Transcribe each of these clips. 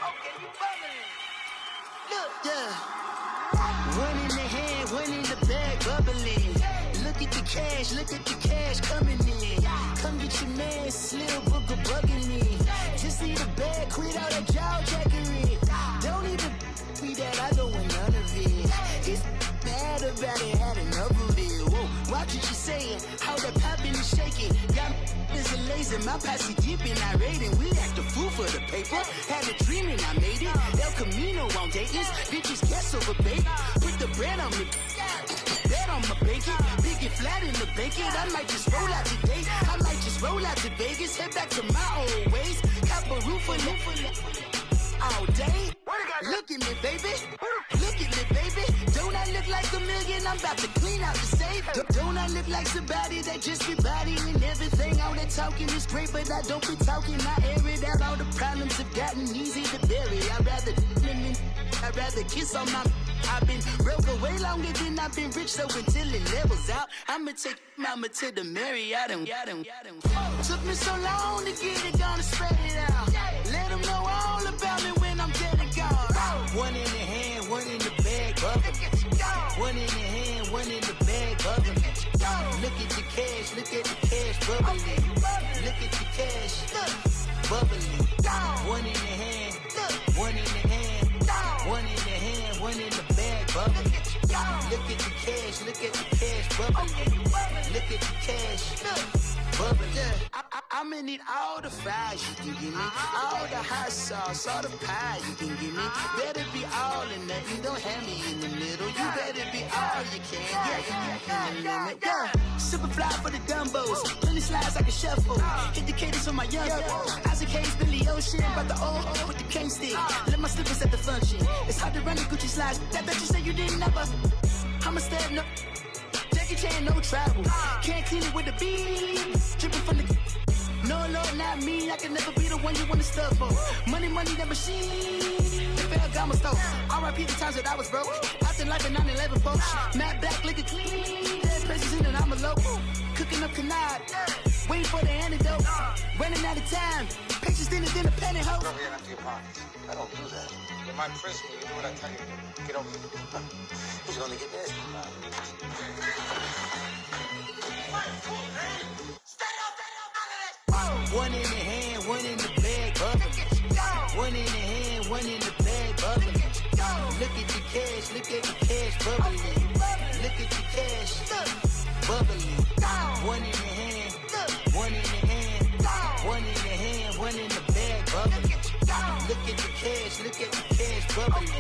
Okay, you bubbling. Look, yeah. One in the hand, one in the bag, bubbling. Look at the cash coming in. Come get your man, Slim Booker bugging me. Just need a bag, quit all that jaw jackery. Don't even be that, I don't want none of it. It's bad about it, had enough of it. Whoa, watch what you saying, how that poppin' and shaking. Got is a lazy, my posse deep and irate, and we act a fool for the paper. Had a dream and I made it. El Camino on Dayton's, bitches guess over bait. Put the bread on me, bet on my bacon. Big and flat in the bacon. I might just roll out today. I might just roll out to Vegas, head back to my old ways. Cop a roof for all day. Look at me, baby. Look at me, baby. Don't I look like a million? I'm about to clean out the safe. Don't I look like somebody that just be bodying everything? All that talking is great, but I don't be talking. I air it out. All the problems have gotten easy to bury. I'd rather kiss on my. I've been broke way longer than I've been rich, so until it levels out, I'ma take mama to the Marriott and took me so long to get it, gonna spread it out. Let them know all about me when I'm dead and gone. One in the hand, one in the bag, bubbling. One in the hand, one in the bag, bubbling. Look at the cash, bubbling. Look at the cash, bubbling. One in the hand, one in the hand, one in the hand, one in the bag, bubbling. Look at the cash, bubbling. Look at the cash, bubbling. I'ma need all the fries you can give me, all the hot sauce, all the pie you can give me. Better be all in nothing, don't have me in the middle. You better be all you can, yeah. Super fly for the dumbos, plenty slides like a shuffle. Hit the cadence on my young Isaac Hayes, Billy Ocean, but the old with the cane stick. Let my slippers at the function. It's hard to run the Gucci slides. That bet you say you didn't never. I'ma step no. Jackie Chan, no travel. Can't clean it with the beat. Dripping from the. No, Lord, not me. I can never be the one you wanna stuff for. Money, that machine. The fair got my stove. R.I.P. the times that I was broke. Acting like a 9/11 folks. Matte black, liquor clean. Dead president and I'm a local. Cooking up canard. Waiting for the antidote. Running out of time. Patience thinner than a penny hoe. Over here and empty your pockets. I don't do that. In my prison, you do what I tell you to do. Get over here. He's gonna get this. One in the hand, one in the bag, bubbling. One in the hand, one in the bag, bubbling. Look at the cash, bubbling. Look at the cash, bubbling. One in the hand, one in the hand, one in the hand, one in the bag, bubbling. Look at the cash, bubbling.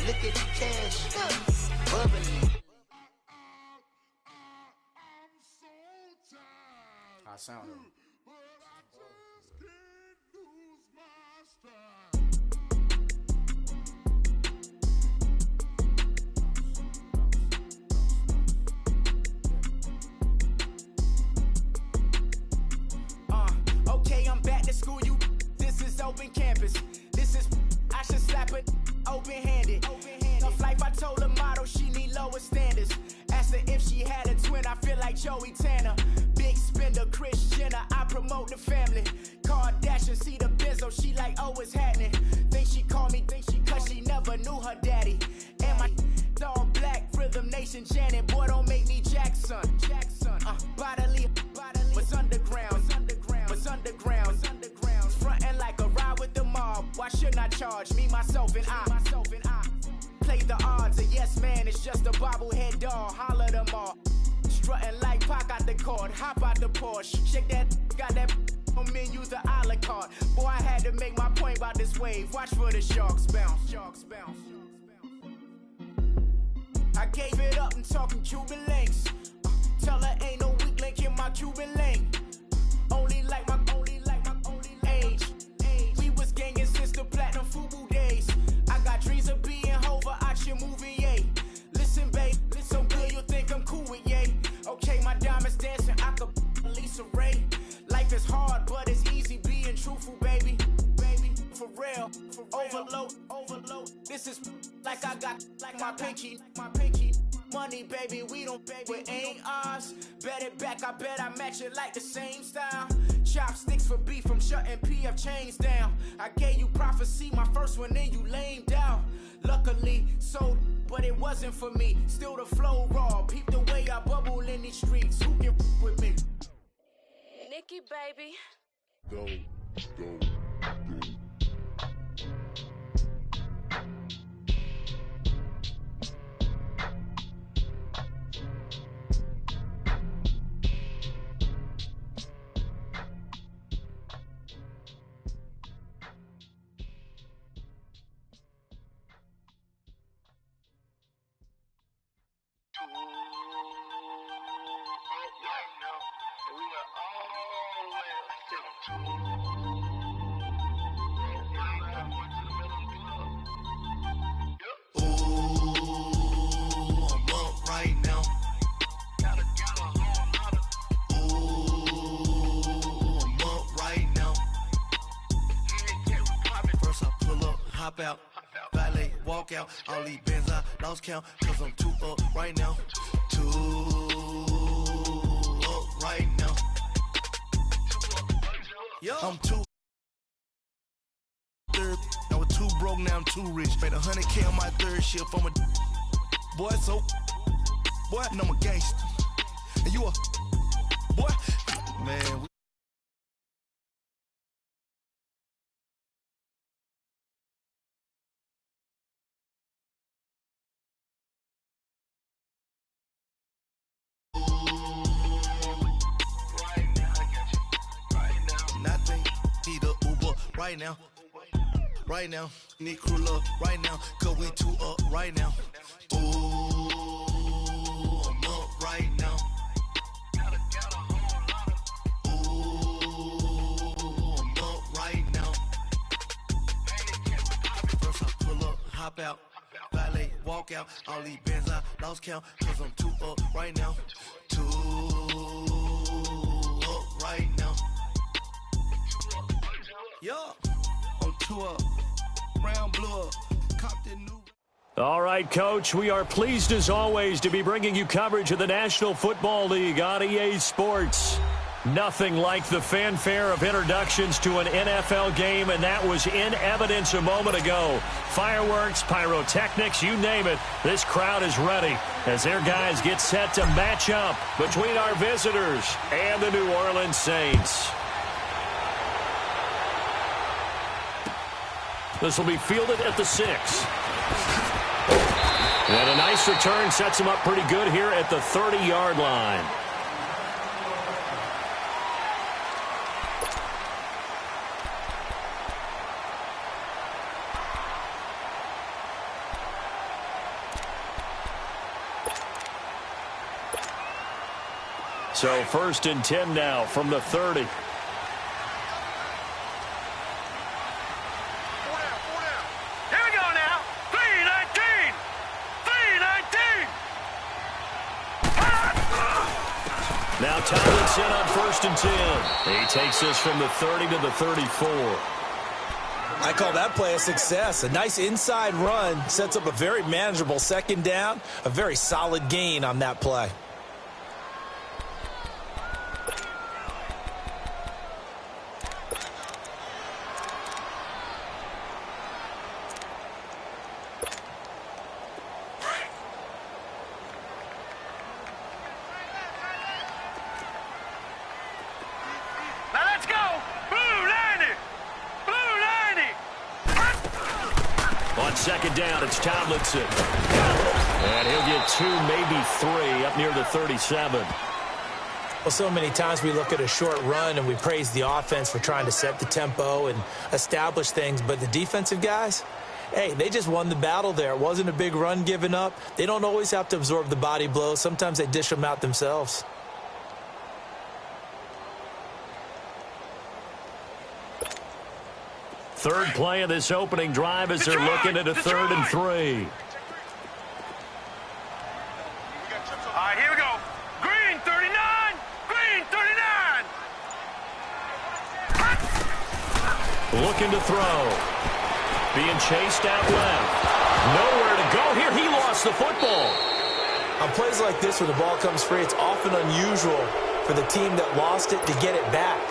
Look at the cash, bubbling. How I sound though? Okay, I'm back to school, you. This is open campus. This is, I should slap it open-handed. Tough life, I told the model she need lower standards. Asked her if she had a twin, I feel like Joey Tanner. Big spender, Kris Jenner, I promote the family. Kardashian, see the Benzo, she like, oh, it's happening. Think she called me, cause she never knew her daddy. And my all black, Rhythm Nation, Janet, boy, don't make me Jackson. Bodily, was underground. Frontin' like a ride with the mob. Why shouldn't I charge me, myself, and I? Play the odds, a yes man, it's just a bobblehead doll. Holler them all. Strutting like Pac out the court, hop out the Porsche. Shake that, got that on menu, the a la carte. Boy, I had to make my point about this wave. Watch for the sharks bounce. I gave it up and talking Cuban links. Tell her ain't no weak link in my Cuban link. Only like my age. We was gangin' since the platinum FUBU days. I got dreams of being Hova out your movie, yay. Listen, babe, so good you'll think I'm cool with yay. Okay, my diamonds dancing, I could Lisa Ray. Life is hard, but it's easy being truthful, baby. For real, overload. This is like I got like my pinky. Money, baby, we don't pay, it ain't ours. Bet it back, I bet I match it like the same style. Chopsticks for beef from shutting PF chains down. I gave you prophecy, my first one, then you lamed out. Luckily, so, but it wasn't for me. Still the flow raw, peep the way I bubble in these streets. Who can with me? Nikki, baby. Go. Out, valet, walk out, all these bands I lost count, cause I'm too up right now, too up right now, I'm too third, I was too broke, now I'm too rich, made 100K on my third shift, I'm a boy, so, boy, and I'm a gangster, and you a, boy, man, right now, need crew love right now, cause we too up right now. Ooh, I'm up right now. Ooh, I'm up right now. First I pull up, hop out, valet, walk out, all these bands I lost count, cause I'm too up right now. Too up right now. Yeah, I'm too up. Brown, blue up. Compton, new. All right, Coach, we are pleased as always to be bringing you coverage of the National Football League on EA Sports. Nothing like the fanfare of introductions to an NFL game, and that was in evidence a moment ago. Fireworks, pyrotechnics, you name it. This crowd is ready as their guys get set to match up between our visitors and the New Orleans Saints. This will be fielded at the 6. And a nice return sets him up pretty good here at the 30-yard line. So 1st and 10 now from the 30. Now Tomlinson on 1st and 10. He takes this from the 30 to the 34. I call that play a success. A nice inside run sets up a very manageable 2nd down. A very solid gain on that play. On 2nd down, it's Tomlinson. And he'll get 2, maybe 3, up near the 37. Well, so many times we look at a short run and we praise the offense for trying to set the tempo and establish things. But the defensive guys, hey, they just won the battle there. It wasn't a big run given up. They don't always have to absorb the body blows. Sometimes they dish them out themselves. Third play of this opening drive as they're looking at a 3rd and 3. All right, here we go. Green 39. Green 39. Looking to throw. Being chased out left. Nowhere to go here. He lost the football. On plays like this where the ball comes free, it's often unusual for the team that lost it to get it back.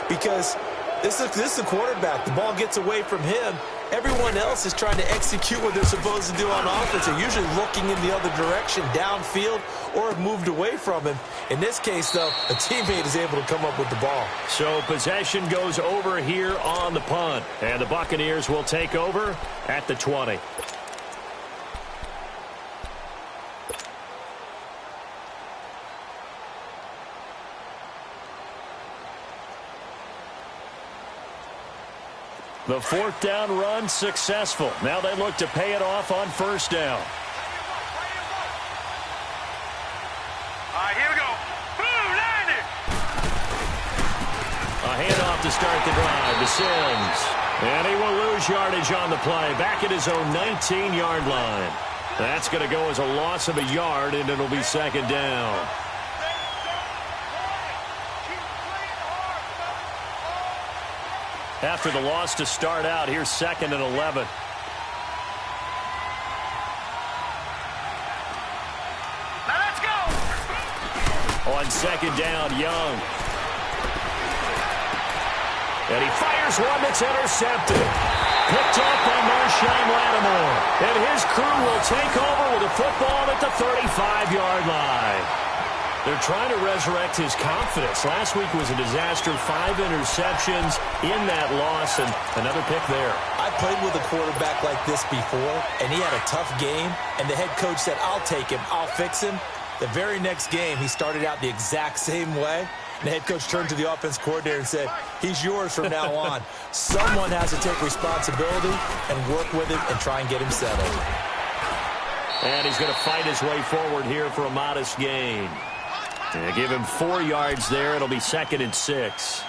Because This is the quarterback. The ball gets away from him. Everyone else is trying to execute what they're supposed to do on offense. They're usually looking in the other direction, downfield, or have moved away from him. In this case, though, a teammate is able to come up with the ball. So possession goes over here on the punt. And the Buccaneers will take over at the 20. The fourth down run successful. Now they look to pay it off on first down. All right, here we go. Boom, landed. A handoff to start the drive to Sims. And he will lose yardage on the play. Back at his own 19-yard line. That's going to go as a loss of a yard, and it'll be second down. After the loss to start out, here's 2nd and 11. Now let's go. On second down, Young. And he fires one that's intercepted. Picked off by Marshawn Lattimore. And his crew will take over with a football at the 35-yard line. They're trying to resurrect his confidence. Last week was a disaster. 5 interceptions in that loss, and another pick there. I played with a quarterback like this before, and he had a tough game, and the head coach said, I'll take him, I'll fix him. The very next game, he started out the exact same way, and the head coach turned to the offense coordinator and said, he's yours from now on. Someone has to take responsibility and work with him and try and get him settled. And he's going to fight his way forward here for a modest gain. Give him 4 yards there. It'll be 2nd and 6.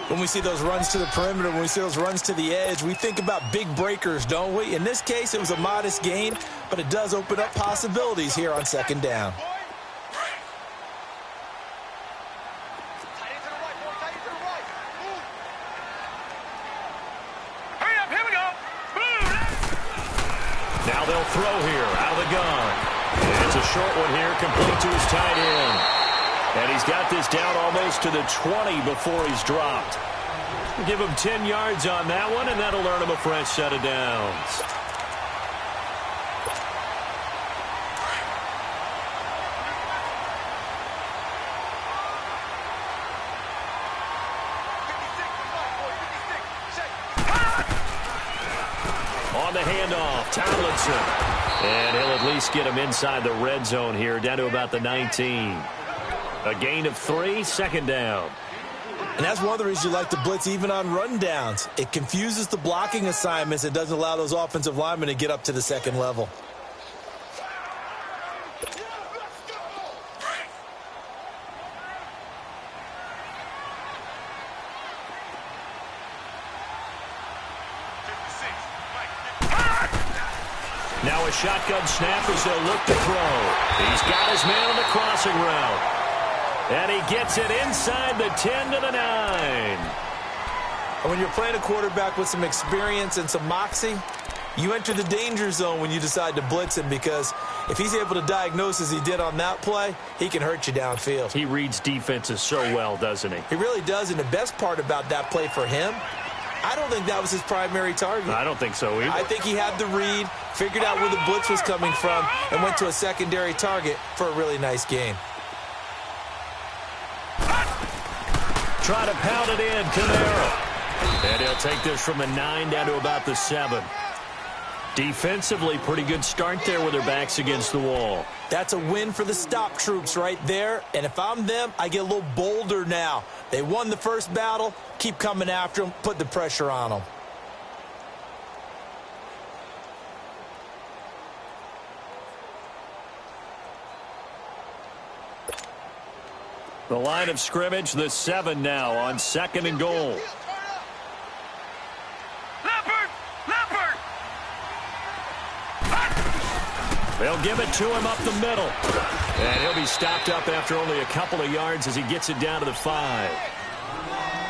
When we see those runs to the perimeter, when we see those runs to the edge, we think about big breakers, don't we? In this case, it was a modest gain, but it does open up possibilities here on second down. Hurry up, here we go. Boom. Now they'll throw here out of the gun. It's a short one here, complete to his tight end. And he's got this down almost to the 20 before he's dropped. Give him 10 yards on that one, and that'll earn him a fresh set of downs. On the handoff, Tomlinson. And he'll at least get him inside the red zone here, down to about the 19. A gain of 3, second down. And that's one of the reasons you like to blitz even on rundowns. It confuses the blocking assignments. It doesn't allow those offensive linemen to get up to the second level. Now a shotgun snap as they'll look to throw. He's got his man on the crossing route. And he gets it inside the 10 to the 9. And when you're playing a quarterback with some experience and some moxie, you enter the danger zone when you decide to blitz him, because if he's able to diagnose as he did on that play, he can hurt you downfield. He reads defenses so well, doesn't he? He really does, and the best part about that play for him, I don't think that was his primary target. I don't think so either. I think he had the read, figured out where the blitz was coming from, and went to a secondary target for a really nice gain. Try to pound it in, Camaro. And he'll take this from the 9 down to about the 7. Defensively, pretty good start there with their backs against the wall. That's a win for the stop troops right there. And if I'm them, I get a little bolder now. They won the first battle. Keep coming after them. Put the pressure on them. The line of scrimmage, the 7 now on 2nd and goal. Leopard! They'll give it to him up the middle. And he'll be stopped up after only a couple of yards as he gets it down to the 5.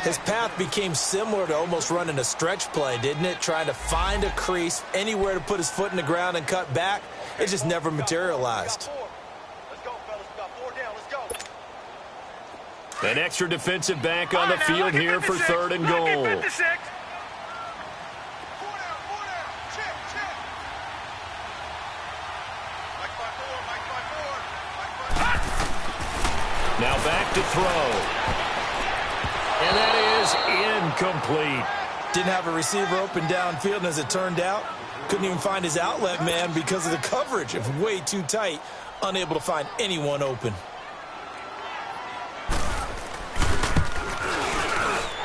His path became similar to almost running a stretch play, didn't it? Trying to find a crease, anywhere to put his foot in the ground and cut back. It just never materialized. Let's go, fellas. We got 4 down. Let's go. An extra defensive back on the field here for 3rd and goal. Now back to throw. And that is incomplete. Didn't have a receiver open downfield, and as it turned out, couldn't even find his outlet man because of the coverage. It's way too tight, unable to find anyone open.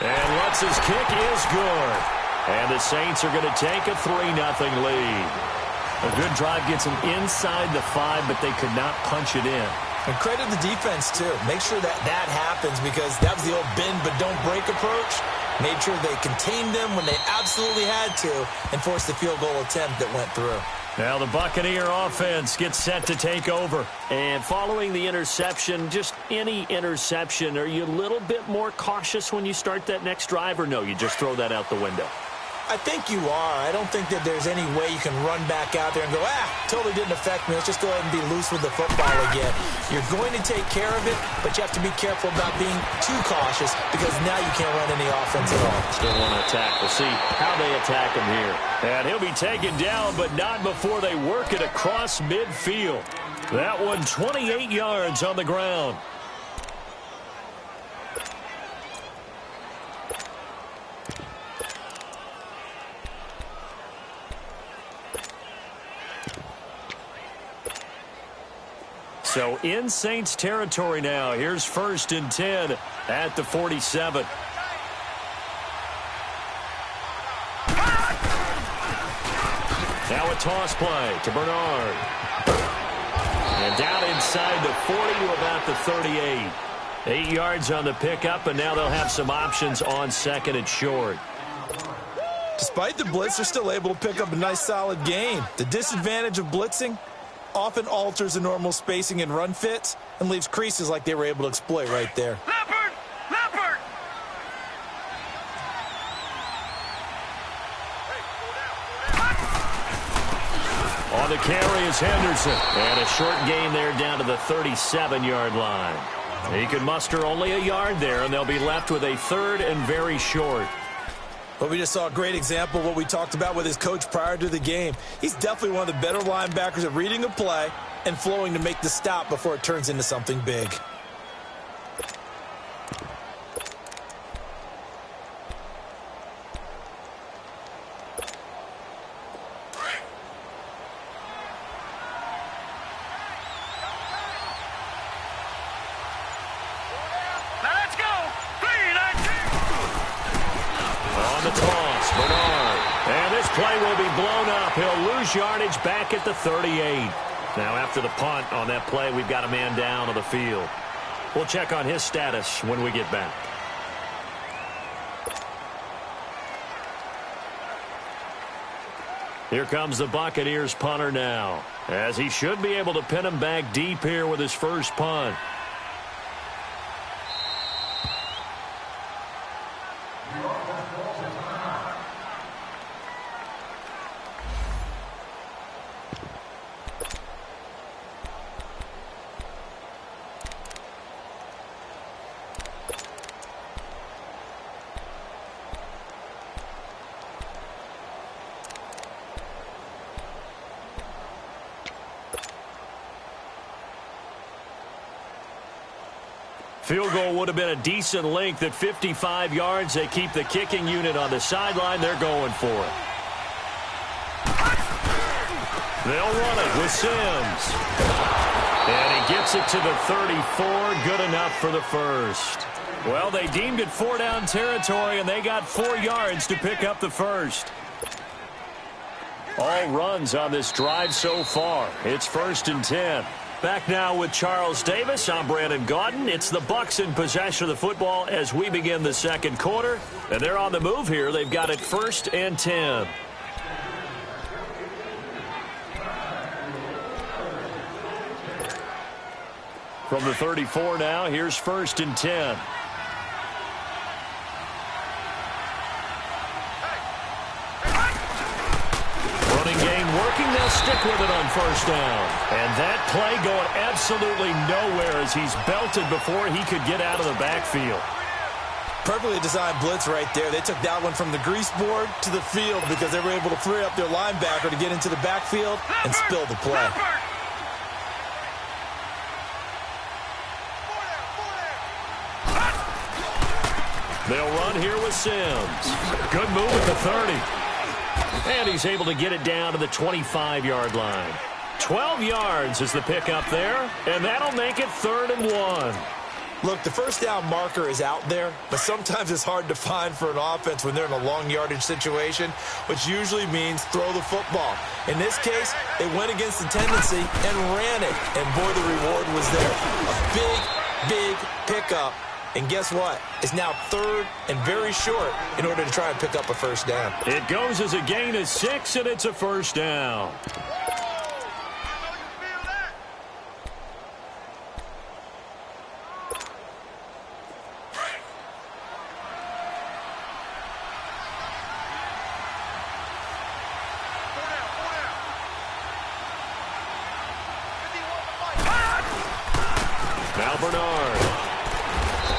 And Lutz's kick is good. And the Saints are going to take a 3-0 lead. A good drive gets them inside the 5, but they could not punch it in. And credit the defense, too. Make sure that happens because that was the old bend but don't break approach. Made sure they contained them when they absolutely had to and forced the field goal attempt that went through. Now the Buccaneer offense gets set to take over. And following the interception, just any interception, are you a little bit more cautious when you start that next drive, or no, you just throw that out the window? I think you are. I don't think that there's any way you can run back out there and go, totally didn't affect me. Let's just go ahead and be loose with the football again. You're going to take care of it, but you have to be careful about being too cautious because now you can't run any offense at all. Still want to attack. We'll see how they attack him here. And he'll be taken down, but not before they work it across midfield. That one 28 yards on the ground. So in Saints territory now. Here's 1st and 10 at the 47. Now a toss play to Bernard. And down inside the 40 to about the 38. 8 yards on the pickup, and now they'll have some options on 2nd and short. Despite the blitz, they're still able to pick up a nice solid gain. The disadvantage of blitzing often alters the normal spacing and run fits and leaves creases like they were able to exploit right there. Leopard! On the carry is Henderson. And a short gain there down to the 37-yard line. He could muster only a yard there, and they'll be left with a 3rd and very short. But we just saw a great example of what we talked about with his coach prior to the game. He's definitely one of the better linebackers at reading a play and flowing to make the stop before it turns into something big. He'll lose yardage back at the 38. Now after the punt on that play, we've got a man down on the field. We'll check on his status when we get back. Here comes the Buccaneers punter now, as he should be able to pin him back deep here with his first punt. Field goal would have been a decent length at 55 yards. They keep the kicking unit on the sideline. They're going for it. They'll run it with Sims. And he gets it to the 34. Good enough for the first. Well, they deemed it 4-down territory, and they got 4 yards to pick up the first. All runs on this drive so far. It's 1st and 10. Back now with Charles Davis. I'm Brandon Gaudin. It's the Bucs in possession of the football as we begin the second quarter. And they're on the move here. They've got it 1st and 10. From the 34 now, here's 1st and 10. thinking they'll stick with it on first down. And that play going absolutely nowhere as he's belted before he could get out of the backfield. Perfectly designed blitz right there. They took that one from the grease board to the field because they were able to free up their linebacker to get into the backfield and spill the play. They'll run here with Sims. Good move at the 30. And he's able to get it down to the 25-yard line. 12 yards is the pickup there, and that'll make it 3rd and 1. Look, the first down marker is out there, but sometimes it's hard to find for an offense when they're in a long yardage situation, which usually means throw the football. In this case, they went against the tendency and ran it, and boy, the reward was there. A big, big pickup, and guess what? It's now 3rd and very short in order to try and pick up a first down. It goes as a gain of 6, and it's a first down. Now Bernard.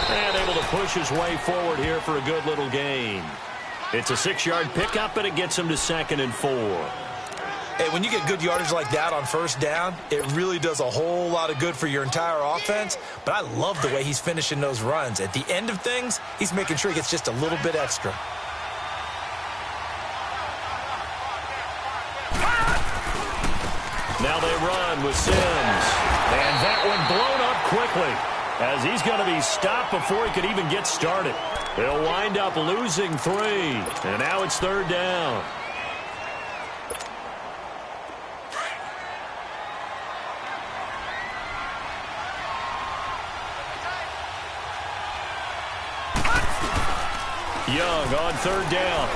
And able to push his way forward here for a good little gain. It's a 6-yard pickup, and it gets him to 2nd and 4. Hey, when you get good yardage like that on first down, it really does a whole lot of good for your entire offense. But I love the way he's finishing those runs. At the end of things, he's making sure he gets just a little bit extra. Now they run with Sims. And that one blown up quickly as he's going to be stopped before he could even get started. They'll wind up losing 3. And now it's 3rd down. Young on 3rd down.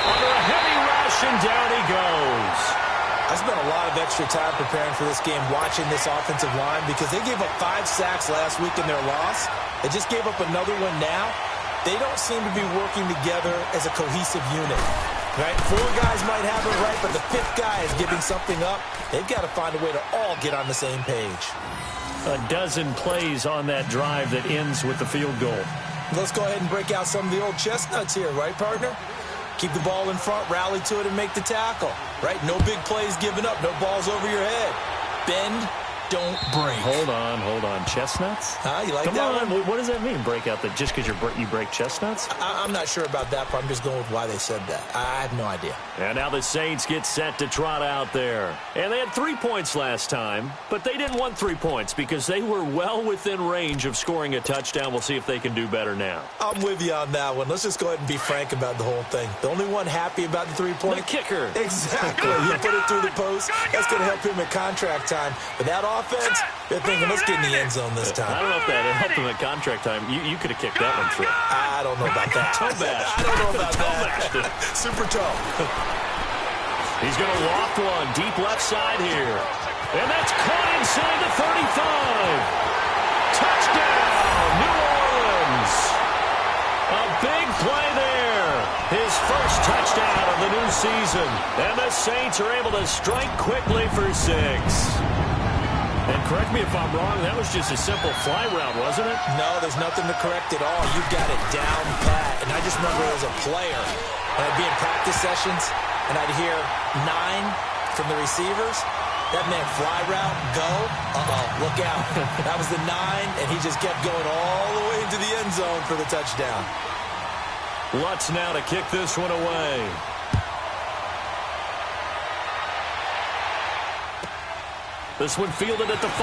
Under a heavy rush, and down he goes. I spent a lot of extra time preparing for this game watching this offensive line because they gave up 5 sacks last week in their loss. They just gave up another one now. They don't seem to be working together as a cohesive unit. Right? 4 guys might have it right, but the 5th guy is giving something up. They've got to find a way to all get on the same page. A dozen plays on that drive that ends with the field goal. Let's go ahead and break out some of the old chestnuts here, right, partner? Keep the ball in front, rally to it, and make the tackle. Right? No big plays given up. No balls over your head. Bend, don't break. Hold on. Chestnuts? You like Come that on. one? What does that mean, break out? That just because you break chestnuts? I'm not sure about that, but I'm just going with why they said that. I have no idea. And now the Saints get set to trot out there. And they had 3 points last time, but they didn't want 3 points because they were well within range of scoring a touchdown. We'll see if they can do better now. I'm with you on that one. Let's just go ahead and be frank about the whole thing. The only one happy about the 3-point? The kicker. Exactly. You put it through the post. That's going to help him at contract time. But that offense, they're thinking, let's get in the end zone this time. I don't know if that helped him at contract time. You could have kicked that one through. I don't know about that. Toe bash. I don't know about that. Super toe. He's going to loft one deep left side here. And that's caught inside the 35. Touchdown, New Orleans. A big play there. His first touchdown of the new season. And the Saints are able to strike quickly for 6. And correct me if I'm wrong, that was just a simple fly route, wasn't it? No, there's nothing to correct at all. You've got it down pat. And I just remember as a player, when I'd be in practice sessions, and I'd hear 9 from the receivers. That meant fly route, go. Look out. That was the 9, and he just kept going all the way into the end zone for the touchdown. Lutz now to kick this one away. This one fielded at the 5.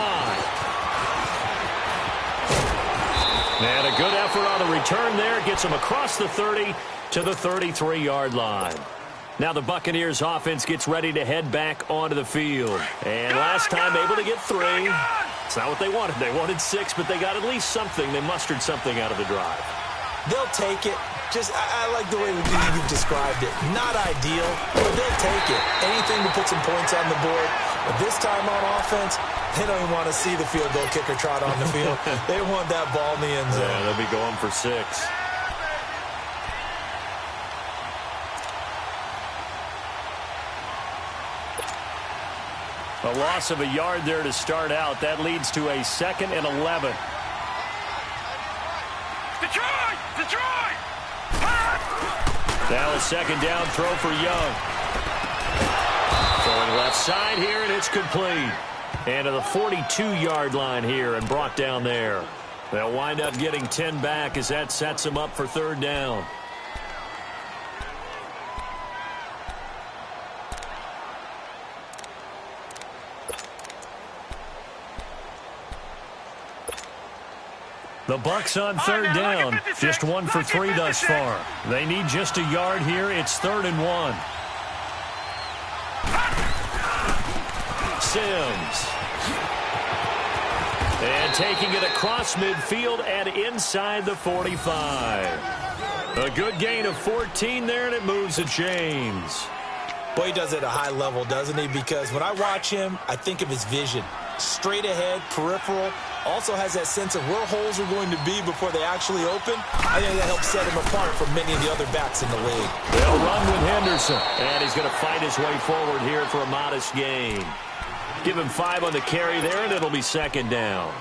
And a good effort on the return there. Gets him across the 30 to the 33-yard line. Now the Buccaneers offense gets ready to head back onto the field. And last time able to get 3. It's not what they wanted. They wanted 6, but they got at least something. They mustered something out of the drive. They'll take it. I like the way you've described it. Not ideal, but they'll take it. Anything to put some points on the board. But this time on offense, they don't even want to see the field goal kicker trot on the field. They want that ball in the end zone. Yeah, they'll be going for 6. A loss of a yard there to start out. That leads to a 2nd and 11. Detroit! Detroit! Now a 2nd down throw for Young. Throwing left side here, and it's complete. And to the 42-yard line here and brought down there. They'll wind up getting 10 back as that sets them up for 3rd down. The Bucks on 3rd down. Just 1 for 3 thus far. They need just a yard here. It's 3rd and 1. Sims. And taking it across midfield and inside the 45. A good gain of 14 there, and it moves to James. Boy, he does it at a high level, doesn't he? Because when I watch him, I think of his vision. Straight ahead, peripheral. Also has that sense of where holes are going to be before they actually open. I think that helps set him apart from many of the other backs in the league. They'll run with Henderson. And he's going to fight his way forward here for a modest gain. Give him 5 on the carry there, and it'll be 2nd down.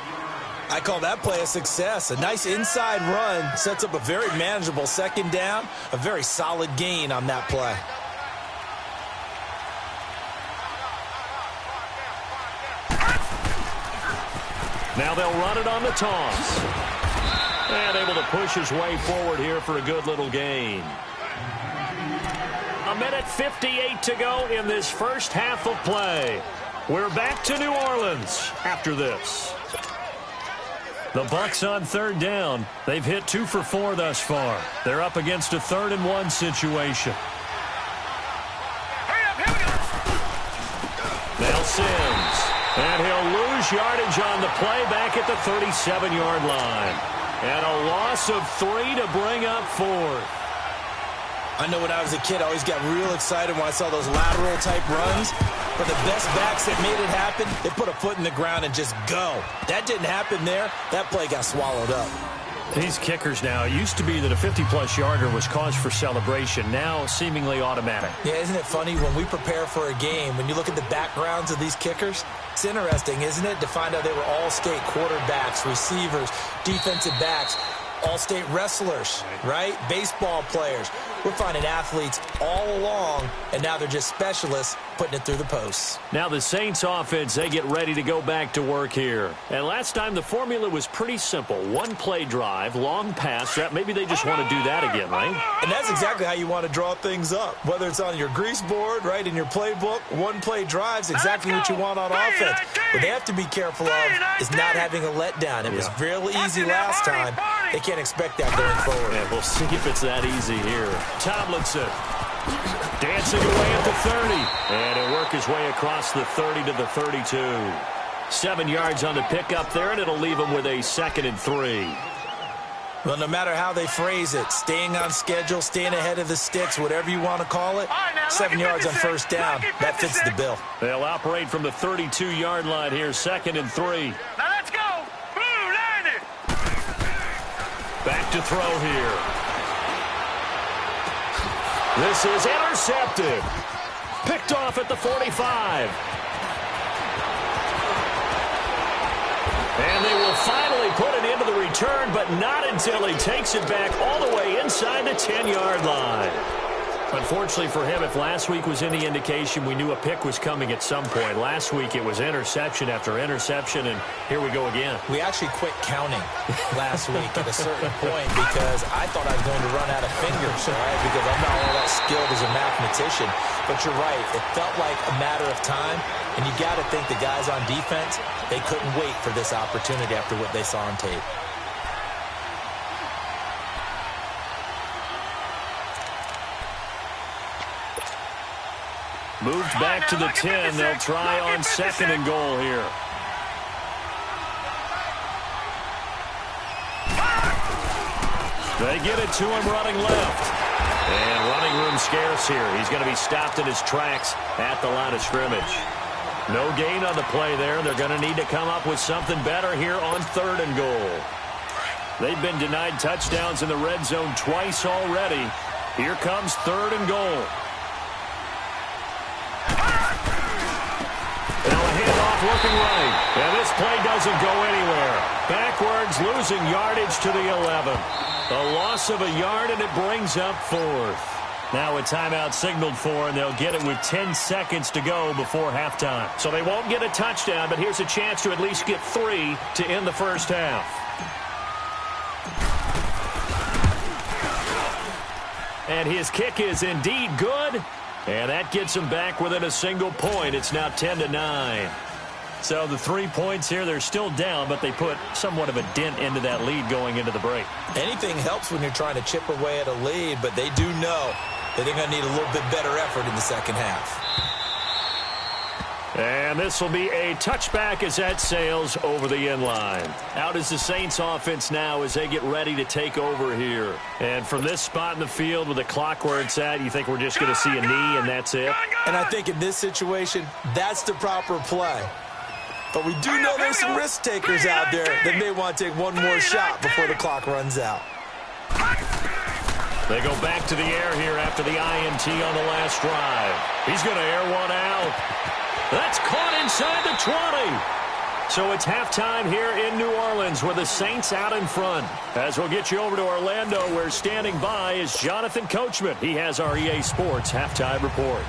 I call that play a success. A nice inside run sets up a very manageable 2nd down. A very solid gain on that play. Now they'll run it on the toss. And able to push his way forward here for a good little gain. 1:58 to go in this first half of play. We're back to New Orleans after this. The Bucks on 3rd down. They've hit 2 for 4 thus far. They're up against a 3rd and 1 situation. Now Sims. And he'll lose yardage on the play back at the 37-yard line. And a loss of 3 to bring up 4th. I know when I was a kid, I always got real excited when I saw those lateral-type runs. But the best backs that made it happen, they put a foot in the ground and just go. That didn't happen there. That play got swallowed up. These kickers now, it used to be that a 50-plus yarder was cause for celebration. Now, seemingly automatic. Yeah, isn't it funny when we prepare for a game, when you look at the backgrounds of these kickers, it's interesting, isn't it, to find out they were all-state quarterbacks, receivers, defensive backs, all-state wrestlers, right? Baseball players. We're finding athletes all along, and now they're just specialists putting it through the posts. Now the Saints offense, they get ready to go back to work here. And last time the formula was pretty simple. 1 play drive, long pass. Maybe they just want to do that again, right? And that's exactly how you want to draw things up. Whether it's on your grease board, right, in your playbook, 1 play drive's exactly what you want on offense. What they have to be careful of is not having a letdown. It was really easy last time. They can't expect that going forward. Yeah, we'll see if it's that easy here. Tomlinson dancing away at the 30. And he'll work his way across the 30 to the 32. 7 yards on the pickup there, and it'll leave him with a 2nd and 3. Well, no matter how they phrase it, staying on schedule, staying ahead of the sticks, whatever you want to call it, 7 yards on 1st down, that fits the bill. They'll operate from the 32-yard line here, 2nd and 3. Now let's go. Blue, line it. Back to throw here. This is intercepted. Picked off at the 45. And they will finally put it into the return, but not until he takes it back all the way inside the 10-yard line. Unfortunately for him, if last week was any indication, we knew a pick was coming at some point. Last week it was interception after interception, and here we go again. We actually quit counting last week at a certain point because I thought I was going to run out of fingers, right? Because I'm not all that skilled as a mathematician. But you're right. It felt like a matter of time, and you got to think the guys on defense, they couldn't wait for this opportunity after what they saw on tape. Moved back to the 10. They'll try on 2nd and goal here. They get it to him running left. And running room scarce here. He's going to be stopped in his tracks at the line of scrimmage. No gain on the play there. They're going to need to come up with something better here on 3rd and goal. They've been denied touchdowns in the red zone twice already. Here comes 3rd and goal. Now a looking right. And this play doesn't go anywhere. Backwards, losing yardage to the 11. A loss of a yard, and it brings up 4th. Now a timeout signaled for, and they'll get it with 10 seconds to go before halftime. So they won't get a touchdown, but here's a chance to at least get 3 to end the first half. And his kick is indeed good. And that gets him back within a single point. It's now 10-9. So the 3 points here, they're still down, but they put somewhat of a dent into that lead going into the break. Anything helps when you're trying to chip away at a lead, but they do know that they're going to need a little bit better effort in the second half. And this will be a touchback as that sails over the end line. Out is the Saints offense now as they get ready to take over here. And from this spot in the field with the clock where it's at, you think we're just going to see a knee and that's it? And I think in this situation, that's the proper play. But we do know there's some risk takers out there that may want to take one more shot before the clock runs out. They go back to the air here after the INT on the last drive. He's going to air one out. That's caught inside the 20. So it's halftime here in New Orleans with the Saints out in front. As we'll get you over to Orlando, where standing by is Jonathan Coachman. He has our EA Sports halftime report.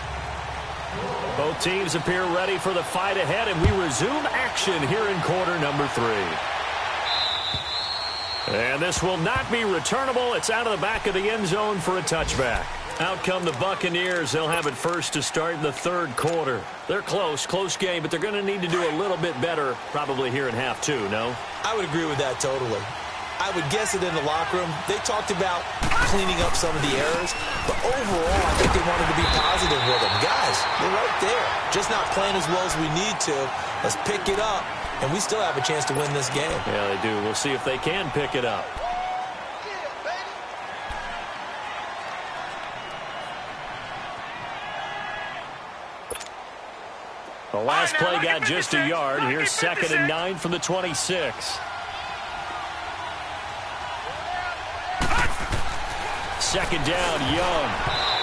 Both teams appear ready for the fight ahead, and we resume action here in quarter number 3. And this will not be returnable. It's out of the back of the end zone for a touchback. Out come the Buccaneers. They'll have it first to start in the third quarter. They're close game, but they're going to need to do a little bit better probably here in half 2, no? I would agree with that totally. I would guess it in the locker room. They talked about cleaning up some of the errors, but overall, I think they wanted to be positive with them. Guys, we're right there. Just not playing as well as we need to. Let's pick it up, and we still have a chance to win this game. Yeah, they do. We'll see if they can pick it up. The last play got just a yard. Here's 2nd and 9 from the 26. Second down, Young.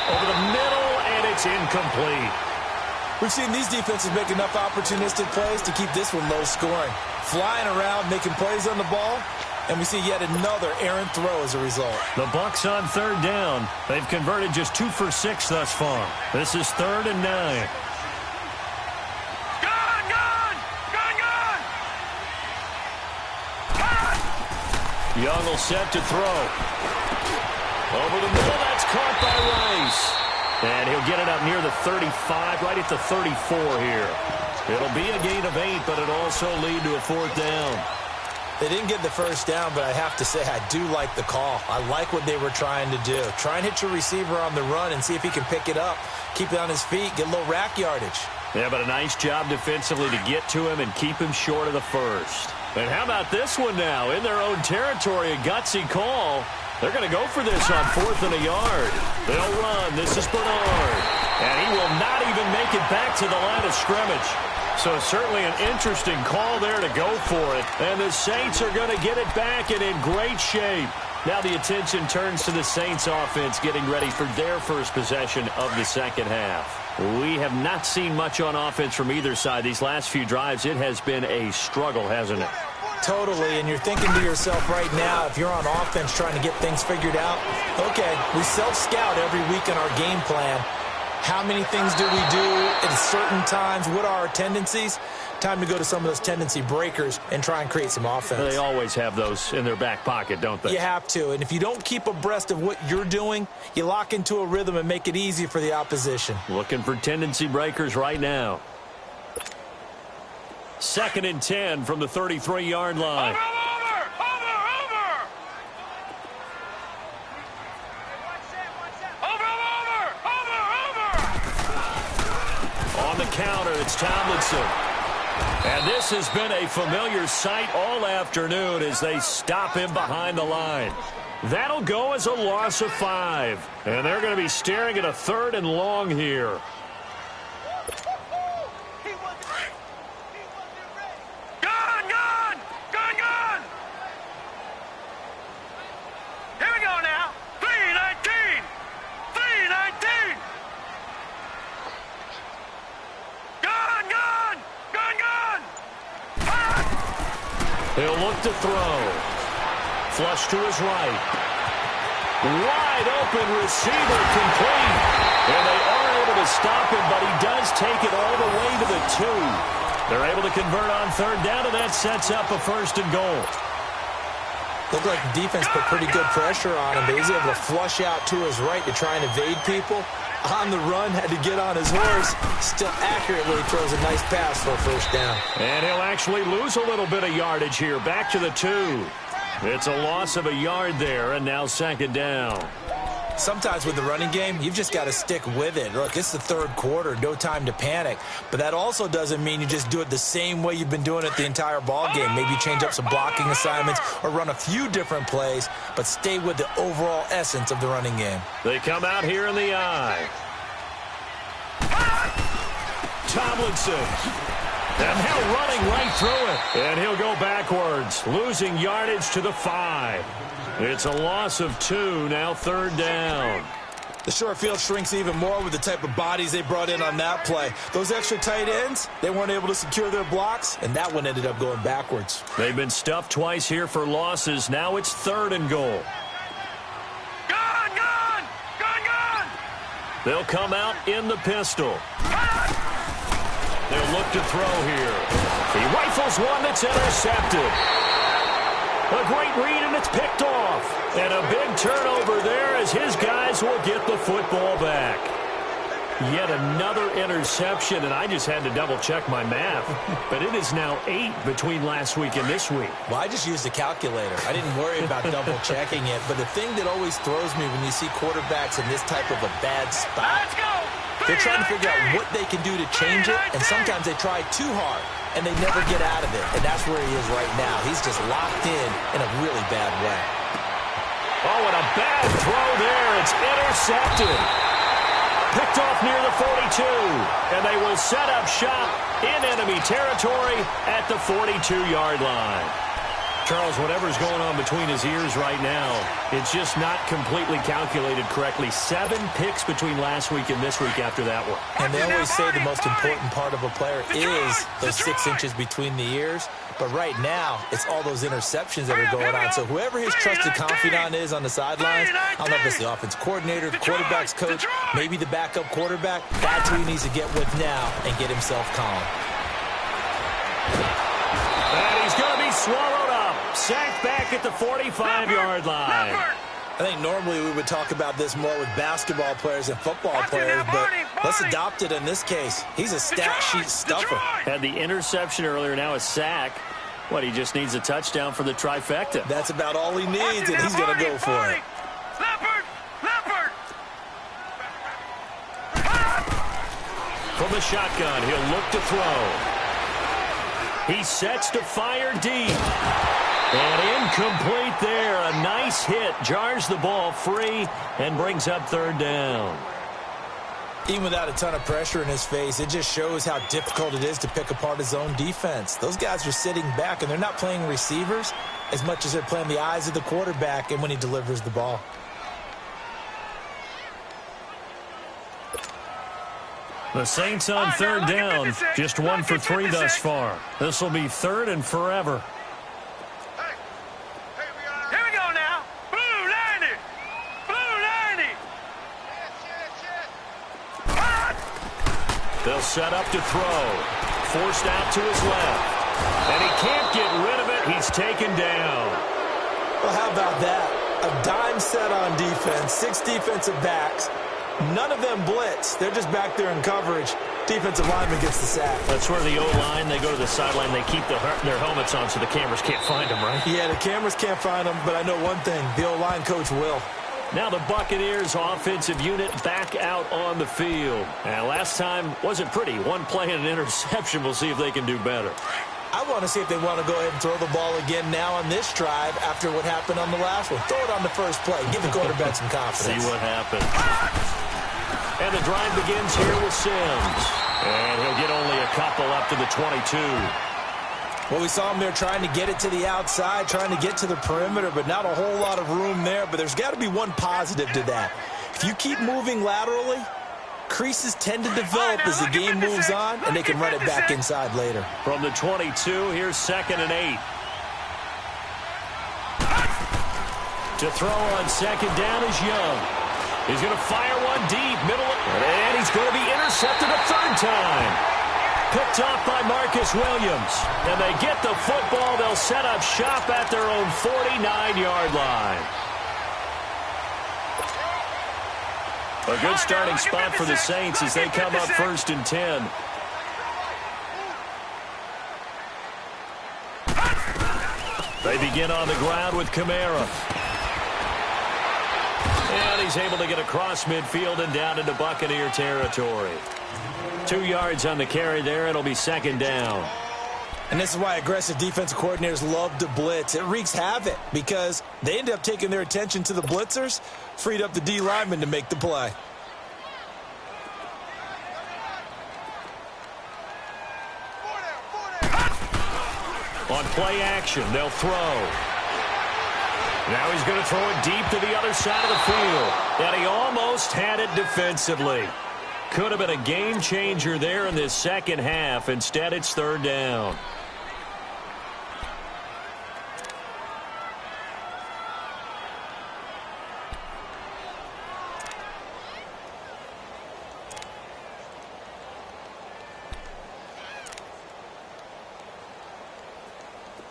Over the middle, and it's incomplete. We've seen these defenses make enough opportunistic plays to keep this one low scoring. Flying around, making plays on the ball, and we see yet another errant throw as a result. The Bucs on 3rd down. They've converted just 2 for 6 thus far. This is 3rd and 9. Young will set to throw. Over the middle, that's caught by Rice. And he'll get it up near the 35, right at the 34 here. It'll be a gain of 8, but it'll also lead to a 4th down. They didn't get the first down, but I have to say I do like the call. I like what they were trying to do. Try and hit your receiver on the run and see if he can pick it up, keep it on his feet, get a little rack yardage. Yeah, but a nice job defensively to get to him and keep him short of the first. And how about this one now? In their own territory, a gutsy call. They're going to go for this on 4th and a yard. They'll run. This is Bernard. And he will not even make it back to the line of scrimmage. So certainly an interesting call there to go for it. And the Saints are going to get it back and in great shape. Now the attention turns to the Saints offense getting ready for their first possession of the second half. We have not seen much on offense from either side. These last few drives, it has been a struggle, hasn't it? Totally, and you're thinking to yourself right now, if you're on offense trying to get things figured out, okay, we self-scout every week in our game plan. How many things do we do at certain times? What are our tendencies? Time to go to some of those tendency breakers and try and create some offense. They always have those in their back pocket, don't they? You have to, and if you don't keep abreast of what you're doing, you lock into a rhythm and make it easy for the opposition. Looking for tendency breakers right now. 2nd and 10 from the 33-yard line. On the counter, it's Tomlinson. And this has been a familiar sight all afternoon as they stop him behind the line. That'll go as a loss of 5. And they're going to be staring at a 3rd and long here. Here we go now. 3-19. 3-19. Gone. to throw. Flush to his right. Wide open receiver complete. And they are able to stop him, but he does take it all the way to the 2. They're able to convert on third down, and that sets up a 1st and goal. Looked like the defense put pretty good pressure on him, but he's able to flush out to his right to try and evade people. On the run, had to get on his horse. Still accurately throws a nice pass for a 1st down. And he'll actually lose a little bit of yardage here. Back to the 2. It's a loss of a yard there, and now 2nd down. Sometimes with the running game, you've just got to stick with it. Look, it's the 3rd quarter, no time to panic. But that also doesn't mean you just do it the same way you've been doing it the entire ball game. Maybe you change up some blocking assignments or run a few different plays, but stay with the overall essence of the running game. They come out here in the eye. Tomlinson. And now running right through it. And he'll go backwards, losing yardage to the 5. It's a loss of 2, now 3rd down. The short field shrinks even more with the type of bodies they brought in on that play. Those extra tight ends, they weren't able to secure their blocks, and that one ended up going backwards. They've been stuffed twice here for losses. Now it's 3rd and goal. Gone! They'll come out in the pistol. They'll look to throw here. He rifles one that's intercepted. A great read, and it's picked off. And a big turnover there as his guys will get the football back. Yet another interception, and I just had to double-check my math. But it is now 8 between last week and this week. Well, I just used a calculator. I didn't worry about double-checking it. But the thing that always throws me when you see quarterbacks in this type of a bad spot, they're trying to figure out what they can do to change it, and sometimes they try too hard, and they never get out of it. And that's where he is right now. He's just locked in a really bad way. Oh, and a bad throw there. It's intercepted. Picked off near the 42, and they will set up shop in enemy territory at the 42-yard line. Charles, whatever's going on between his ears right now, it's just not completely calculated correctly. 7 picks between last week and this week after that one. And they always say the most important part of a player is those 6 inches between the ears. But right now, it's all those interceptions that are going on. So whoever his trusted confidant is on the sidelines, I don't know if it's the offense coordinator, the quarterback's coach, maybe the backup quarterback, that's who he needs to get with now and get himself calm. And he's going to be swallowed up. Sacked back at the 45-yard line. I think normally we would talk about this more with basketball players and football players, but let's adopt it in this case. He's a stat sheet stuffer. Had the interception earlier, now a sack. What, he just needs a touchdown for the trifecta. That's about all he needs, and he's going to go for it. From the shotgun, he'll look to throw. He sets to fire deep. And incomplete there. A nice hit. Jars the ball free and brings up 3rd down. Even without a ton of pressure in his face, it just shows how difficult it is to pick apart his own defense. Those guys are sitting back, and they're not playing receivers as much as they're playing the eyes of the quarterback and when he delivers the ball. The Saints on 3rd down. Just 1 for 3 thus far. This will be 3rd and forever. They'll set up to throw. Forced out to his left. And he can't get rid of it. He's taken down. Well, how about that? A dime set on defense. 6 defensive backs. None of them blitz. They're just back there in coverage. Defensive lineman gets the sack. That's where the O-line, they go to the sideline, they keep their helmets on so the cameras can't find them, right? Yeah, the cameras can't find them, but I know one thing. The O-line coach will. Now the Buccaneers offensive unit back out on the field. And last time wasn't pretty. 1 play and an interception. We'll see if they can do better. I want to see if they want to go ahead and throw the ball again now on this drive after what happened on the last one. Throw it on the first play. Give the quarterback some confidence. See what happens. And the drive begins here with Sims. And he'll get only a couple up to the 22. Well, we saw him there trying to get it to the outside, trying to get to the perimeter, but not a whole lot of room there. But there's got to be one positive to that. If you keep moving laterally, creases tend to develop as the game moves on, and they can run it back inside later. From the 22, here's 2nd and 8. To throw on second down is Young. He's going to fire one deep, middle, and he's going to be intercepted a third time. Picked off by Marcus Williams. And they get the football. They'll set up shop at their own 49-yard line. A good starting spot for the Saints as they come up 1st and 10. They begin on the ground with Kamara. And he's able to get across midfield and down into Buccaneer territory. 2 yards on the carry there. It'll be 2nd down. And this is why aggressive defensive coordinators love to blitz. It wreaks havoc because they end up taking their attention to the blitzers, freed up the D lineman to make the play. On play action, they'll throw. Now he's going to throw it deep to the other side of the field. And he almost had it defensively. Could have been a game changer there in this second half. Instead, it's 3rd down.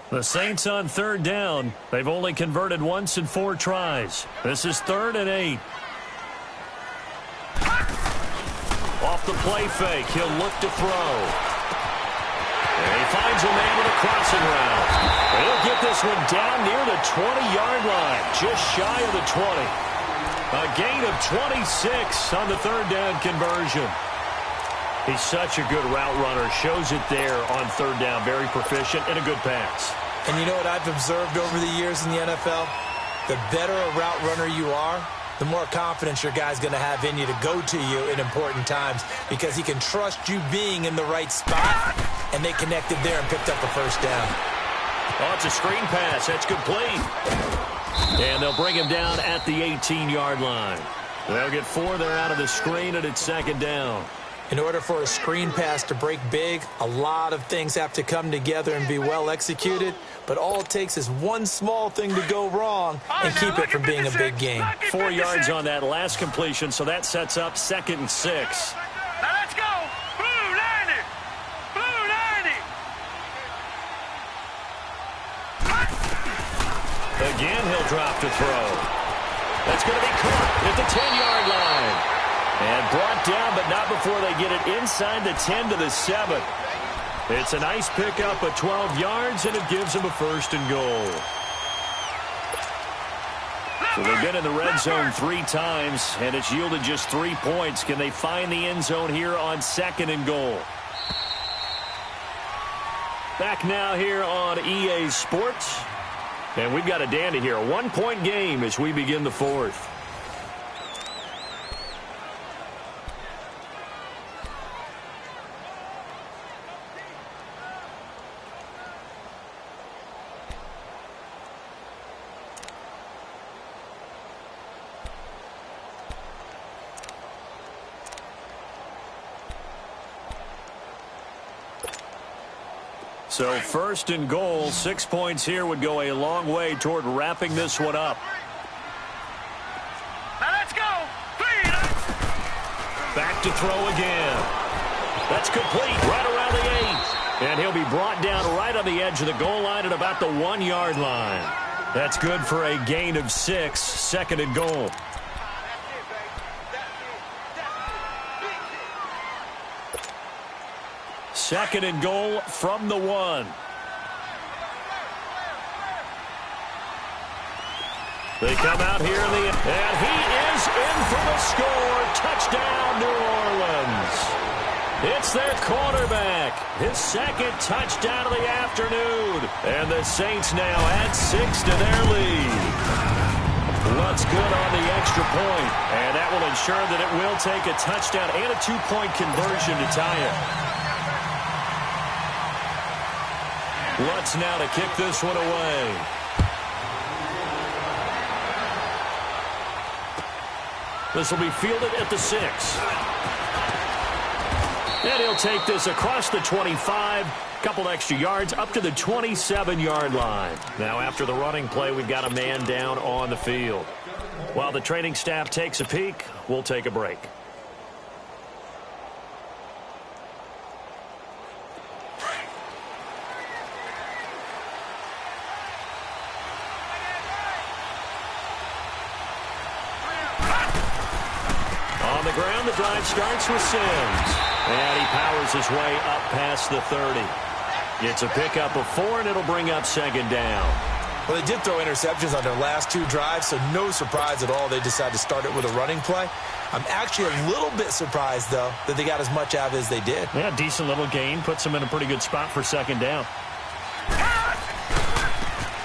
The Saints on 3rd down. They've only converted once in 4 tries. This is 3rd and 8. Off the play fake, he'll look to throw. And he finds a man with a crossing route. He'll get this one down near the 20-yard line, just shy of the 20. A gain of 26 on the 3rd down conversion. He's such a good route runner. Shows it there on 3rd down. Very proficient and a good pass. And you know what I've observed over the years in the NFL? The better a route runner you are, the more confidence your guy's going to have in you to go to you in important times because he can trust you being in the right spot, and they connected there and picked up a 1st down. Oh, it's a screen pass. That's complete. And they'll bring him down at the 18-yard line. They'll get 4 there out of the screen, and it's 2nd down. In order for a screen pass to break big, a lot of things have to come together and be well executed. But all it takes is one small thing to go wrong and keep it from being a big game. 4 yards on that last completion, so that sets up 2nd and 6. Now let's go. Blue 90. Blue 90. Again, he'll drop to throw. That's going to be caught at the 10-yard line. And brought down, but not before they get it inside the 10 to the 7. It's a nice pickup of 12 yards, and it gives them a 1st and goal. So they've been in the red zone 3 times, and it's yielded just 3 points. Can they find the end zone here on 2nd and goal? Back now here on EA Sports. And we've got a dandy here. A 1-point game as we begin the 4th. So 1st and goal, 6 points here would go a long way toward wrapping this one up. Now let's go. Back to throw again. That's complete right around the 8. And he'll be brought down right on the edge of the goal line at about the 1-yard line. That's good for a gain of 6, 2nd and goal. Second and goal from the 1. They come out here in the end, and he is in for the score. Touchdown, New Orleans. It's their quarterback. His 2nd touchdown of the afternoon. And the Saints now add 6 to their lead. Lutz good on the extra point, and that will ensure that it will take a touchdown and a 2-point conversion to tie it. Lutz now to kick this one away. This will be fielded at the 6. And he'll take this across the 25, couple extra yards up to the 27-yard line. Now after the running play, we've got a man down on the field. While the training staff takes a peek, we'll take a break. On the ground, the drive starts with Sims. And he powers his way up past the 30. It's a pickup of 4, and it'll bring up second down. Well, they did throw interceptions on their last 2 drives, so no surprise at all they decided to start it with a running play. I'm actually a little bit surprised, though, that they got as much out of it as they did. Yeah, decent little gain. Puts them in a pretty good spot for second down.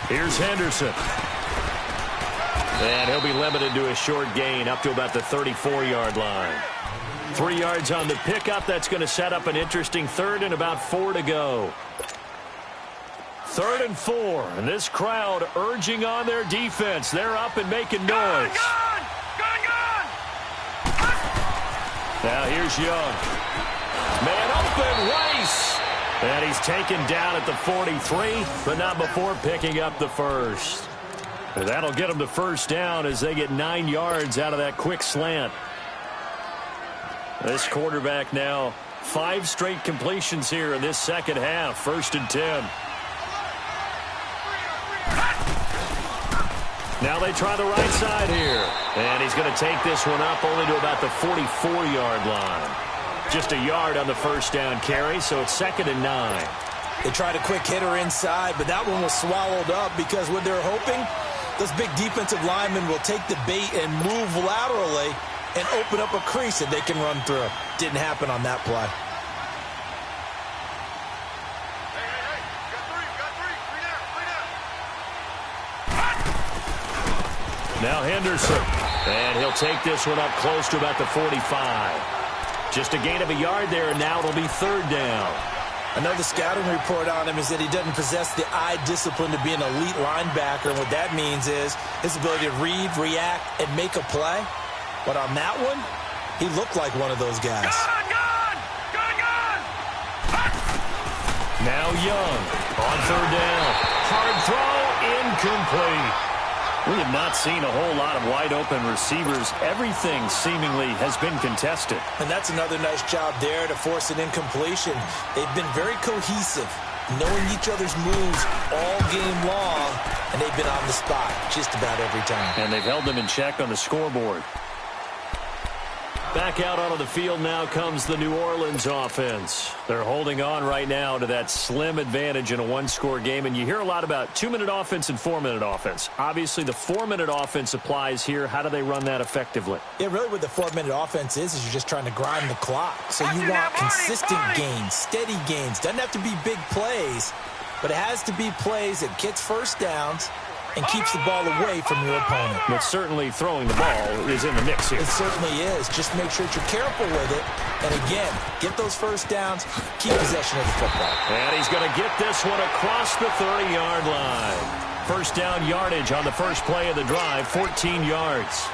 Here's Henderson. And he'll be limited to a short gain up to about the 34-yard line. 3 yards on the pickup. That's going to set up an interesting third and about 4 to go. 3rd and 4. And this crowd urging on their defense. They're up and making noise. Gone! Now here's Young. Man open, Rice. And he's taken down at the 43, but not before picking up the first. And that'll get them to first down as they get 9 yards out of that quick slant. This quarterback now 5 straight completions here in this second half. 1st and 10. Now they try the right side here. And he's going to take this one up only to about the 44-yard line. Just a yard on the first down carry, so it's 2nd and 9. They tried a quick hitter inside, but that one was swallowed up because what they're hoping, those big defensive linemen will take the bait and move laterally and open up a crease that they can run through. Didn't happen on that play. Now Henderson. And he'll take this one up close to about the 45. Just a gain of a yard there, and now it'll be 3rd down. I know the scouting report on him is that he doesn't possess the eye discipline to be an elite linebacker. And what that means is his ability to read, react, and make a play. But on that one, he looked like one of those guys. Gone! Now Young on 3rd down. Hard throw, incomplete. We have not seen a whole lot of wide-open receivers. Everything seemingly has been contested. And that's another nice job there to force an incompletion. They've been very cohesive, knowing each other's moves all game long, and they've been on the spot just about every time. And they've held them in check on the scoreboard. Back out onto the field now comes the New Orleans offense. They're holding on right now to that slim advantage in a 1-score game. And you hear a lot about 2-minute offense and 4-minute offense. Obviously, the 4-minute offense applies here. How do they run that effectively? Yeah, really what the 4-minute offense is you're just trying to grind the clock. So you want consistent gains, steady gains. Doesn't have to be big plays, but it has to be plays that gets first downs and keeps the ball away from your opponent. But certainly throwing the ball is in the mix here. It certainly is. Just make sure that you're careful with it. And again, get those first downs, keep possession of the football. And he's going to get this one across the 30-yard line. First down yardage on the first play of the drive, 14 yards.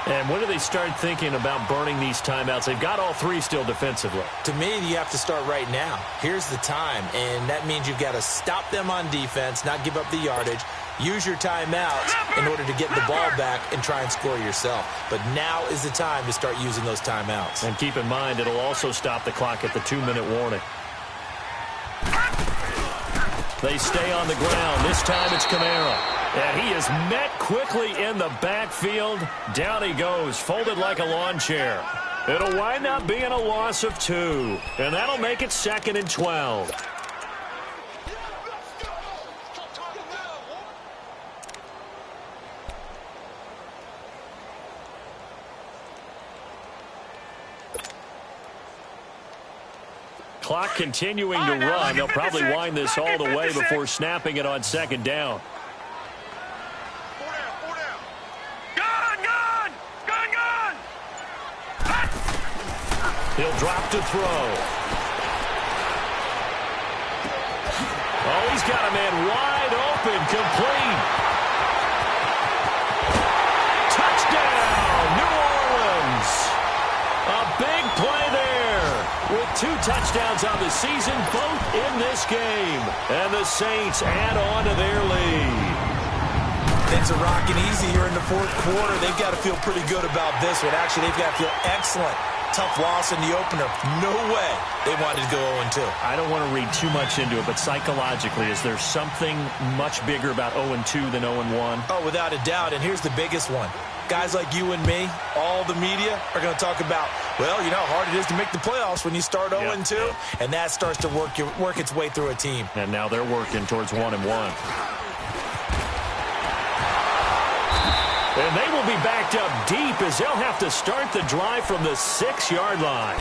And when do they start thinking about burning these timeouts? They've got all 3 still defensively. To me, you have to start right now. Here's the time, and that means you've got to stop them on defense, not give up the yardage. Use your timeouts in order to get the ball back and try and score yourself. But now is the time to start using those timeouts. And keep in mind, it'll also stop the clock at the 2-minute warning. They stay on the ground. This time it's Kamara. And he is met quickly in the backfield. Down he goes, folded like a lawn chair. It'll wind up being a loss of 2. And that'll make it 2nd and 12. Clock continuing to run. They'll probably wind this all the way before snapping it on 2nd down. Gone! He'll drop to throw. Oh, he's got a man wide open, complete. Touchdown, New Orleans. A big play there with 2 touchdowns on the season, both in this game. And the Saints add on to their lead. Things are rocking easy here in the fourth quarter. They've got to feel pretty good about this one. Actually, they've got to feel excellent. Tough loss in the opener. No way they wanted to go 0-2. I don't want to read too much into it, but psychologically, is there something much bigger about 0-2 than 0-1? Oh, without a doubt, and here's the biggest one. Guys like you and me, all the media, are going to talk about, well, you know how hard it is to make the playoffs when you start 0-2, and that starts to work its way through a team. And now they're working towards 1-1. And they will be backed up deep as they'll have to start the drive from the 6-yard line.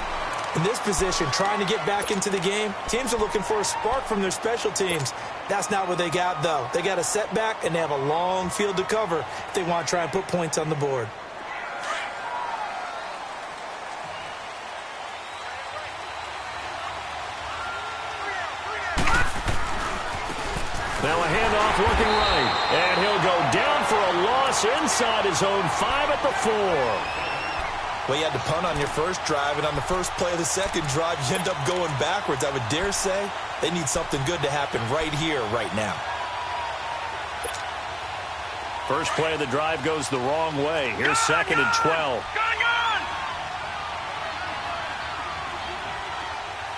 In this position, trying to get back into the game, teams are looking for a spark from their special teams. That's not what they got, though. They got a setback, and they have a long field to cover if they want to try and put points on the board. Now a handoff looking right. And he'll go down for a loss inside his own 5 at the 4. Well, you had to punt on your first drive, and on the first play of the second drive, you end up going backwards. I would dare say they need something good to happen right here, right now. First play of the drive goes the wrong way. Here's 2nd and 12.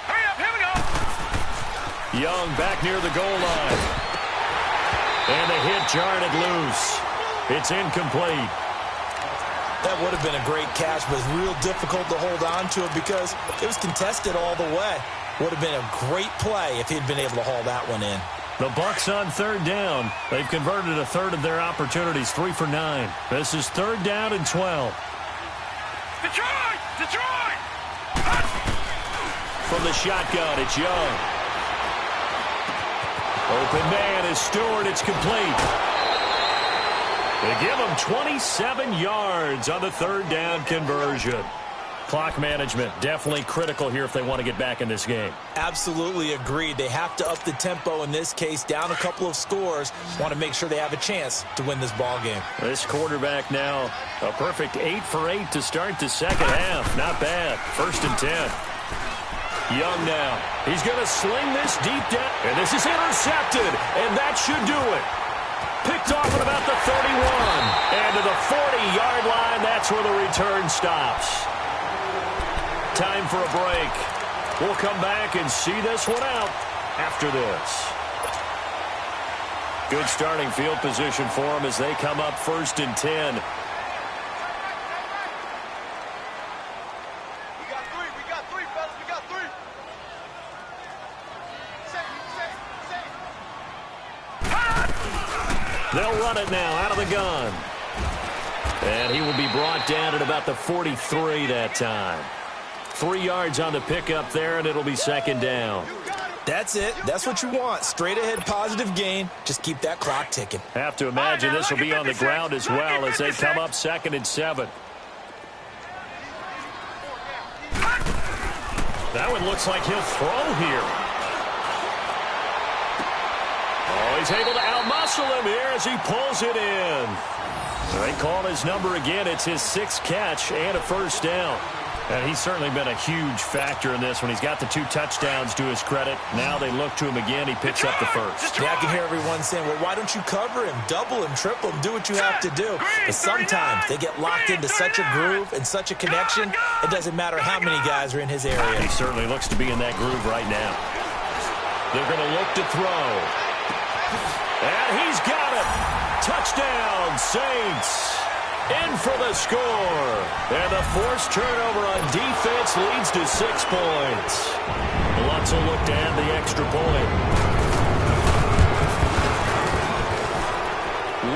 Hurry up, here we go. Young back near the goal line. And the hit jarred it loose. It's incomplete. That would have been a great catch, but it's real difficult to hold on to it because it was contested all the way. Would have been a great play if he'd been able to haul that one in. The Bucs on 3rd down. They've converted a third of their opportunities, 3 for 9. This is 3rd down and 12. Detroit! Detroit! From the shotgun, it's Young. Open man is Stewart. It's complete. They give him 27 yards on the 3rd down conversion. Clock management definitely critical here if they want to get back in this game. Absolutely agreed. They have to up the tempo in this case, down a couple of scores. Want to make sure they have a chance to win this ball game. This quarterback now, a perfect 8 for 8 to start the second half. Not bad. 1st and 10. Young now. He's going to sling this deep down. And this is intercepted. And that should do it. Picked off at about the 31. And to the 40-yard line, that's where the return stops. Time for a break. We'll come back and see this one out after this. Good starting field position for them as they come up 1st and 10. They'll run it now out of the gun. And he will be brought down at about the 43 that time. 3 yards on the pickup there, and it'll be 2nd down. That's it. That's what you want. Straight ahead positive gain. Just keep that clock ticking. Have to imagine this will be on the ground as well as they come up 2nd and 7. That one looks like he'll throw here. Oh, he's able to outmuscle him here as he pulls it in. They call his number again. It's his 6th catch and a 1st down. And he's certainly been a huge factor in this when he's got the 2 touchdowns to his credit. Now they look to him again. He picks up the 1st. Yeah, I can hear everyone saying, well, why don't you cover him, double him, triple him, do what you have to do. But sometimes they get locked into such a groove and such a connection, it doesn't matter how many guys are in his area. He certainly looks to be in that groove right now. They're going to look to throw. And he's got it. Touchdown, Saints. In for the score. And the forced turnover on defense leads to 6 points. Lutz will look to add the extra point.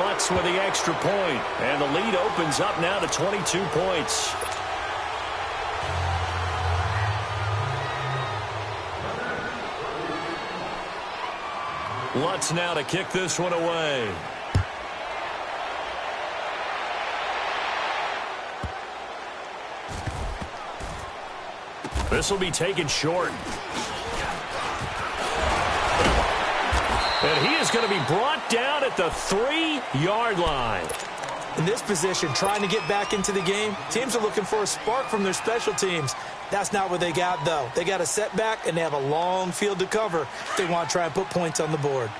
Lutz with the extra point. And the lead opens up now to 22 points. Lutz now to kick this one away. This will be taken short. And he is going to be brought down at the 3-yard line. In this position, trying to get back into the game, teams are looking for a spark from their special teams. That's not what they got, though. They got a setback, and they have a long field to cover if they want to try and put points on the board.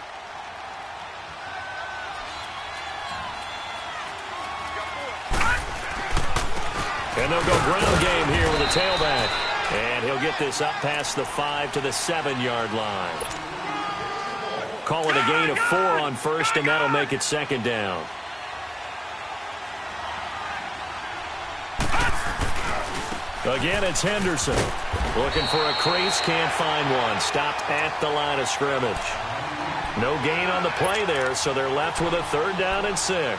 And they'll go ground game here with a tailback. And he'll get this up past the 5 to the 7-yard line. Call it a gain of 4 on first, and that'll make it second down. Again, it's Henderson. Looking for a crease, can't find one. Stopped at the line of scrimmage. No gain on the play there, so they're left with a 3rd down and 6.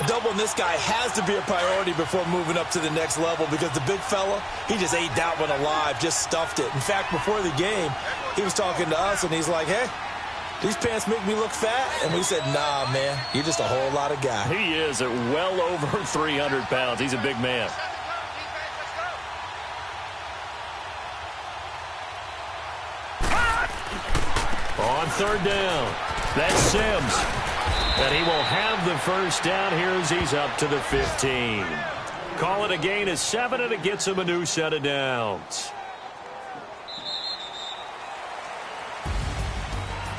Doubling this guy has to be a priority before moving up to the next level because the big fella, he just ate that one alive, just stuffed it. In fact, before the game, he was talking to us, and he's like, hey, these pants make me look fat? And we said, nah, man, you're just a whole lot of guy. He is at well over 300 pounds. He's a big man. On 3rd down, that's Sims. And he will have the first down here as he's up to the 15. Call it a gain of 7, and it gets him a new set of downs.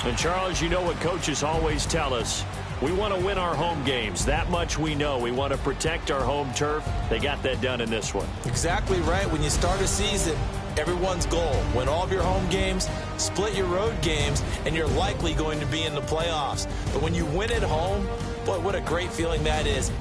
And, Charles, you know what coaches always tell us. We want to win our home games. That much we know. We want to protect our home turf. They got that done in this one. Exactly right. When you start a season, everyone's goal, win all of your home games, split your road games, and you're likely going to be in the playoffs. But when you win at home, boy, what a great feeling that is.